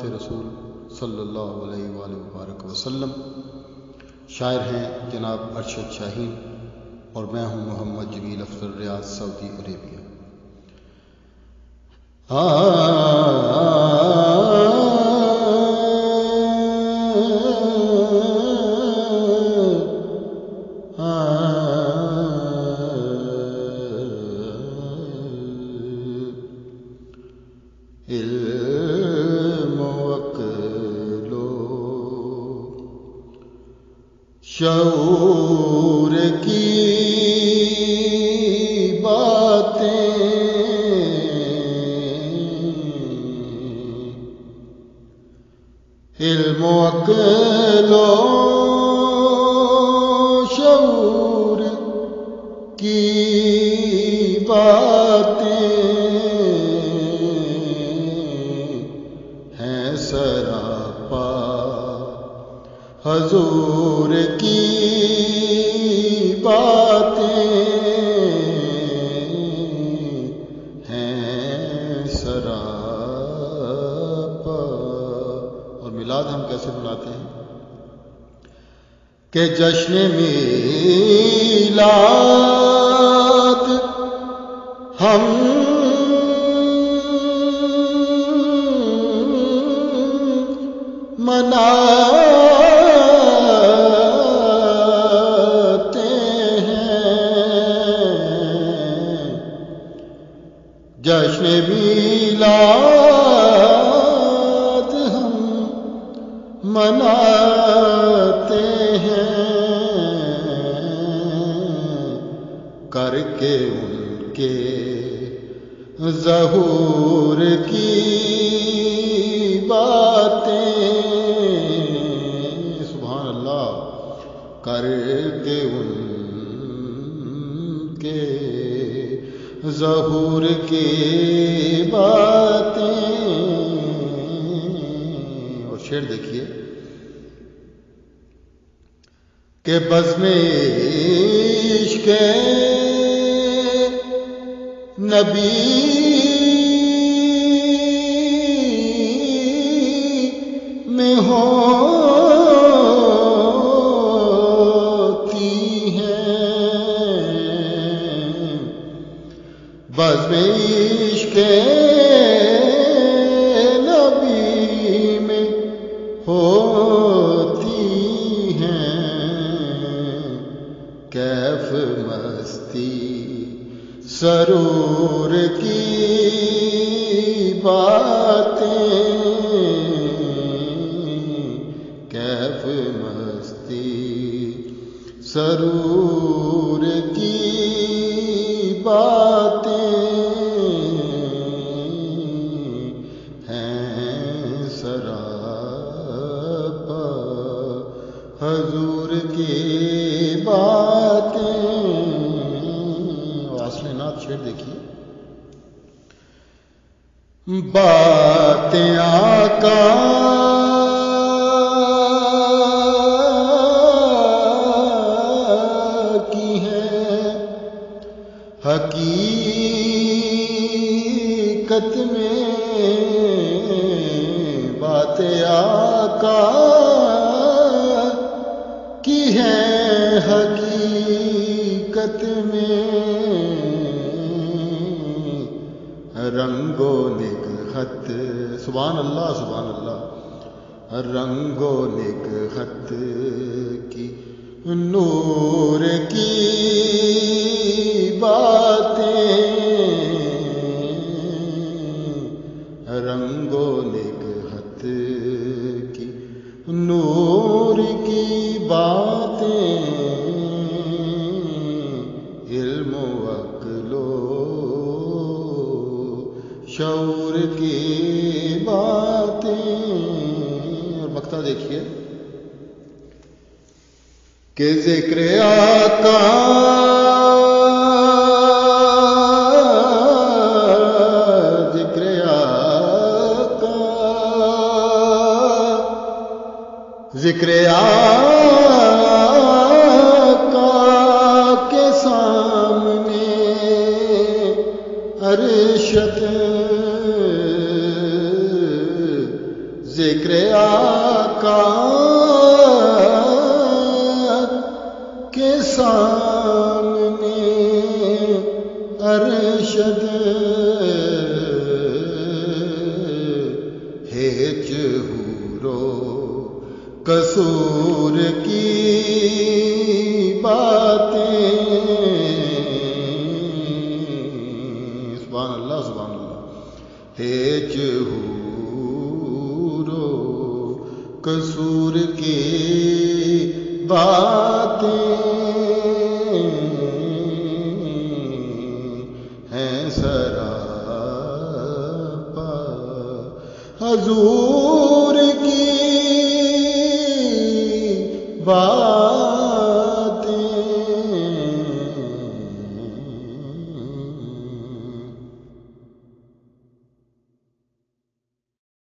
رسول صلی اللہ علیہ وآلہ وبارک وسلم۔ شاعر ہیں جناب ارشد شاہین اور میں ہوں محمد جمیل افضل، ریاض، سعودی عربیہ۔ علم وعقل و شعور کی باتیں علم و عقل و شعور کی باتیں ہیں سراپا حضور کی باتیں ہیں سراپا۔ اور میلاد ہم کیسے مناتے ہیں کہ جشن میلاد ہم مناتے ہیں، جشن میلاد ہم مناتے ہیں، کر کے ان کے ظہور کی باتیں، سبحان اللہ، کر کے ان کے ظہور کی باتیں۔ اور شعر دیکھیے کہ بزم عشق نبی میں ہوتی ہیں، بزم عشق نبی میں ہوتی ہیں، کیف مستی سرور کی باتیں، کیف مستی سرور کی باتیں ہیں سراپا حضور کی باتیں۔ واصل نعت شعر دیکھیے، باتیں آقا کی ہیں حقیقت میں، باتیں آقا کی ہیں حقیقت میں، رنگ و نگہت، سبحان اللہ سبحان اللہ، رنگ و نگہت کی نور کی باتیں، رنگ و نگہت کی نور کی باتیں، علم و عقل و شعور کی باتیں۔ اور مقطع دیکھیے کہ ذکر آقا ذکر آقا ذکر آقا کے سامنے ارشد سامنے ارشد ہیچ ہورو قصور کی باتیں. سبحان اللہ سبحان اللہ. ہیچ ہورو قصور کی باتیں ہیں سراپا. حضور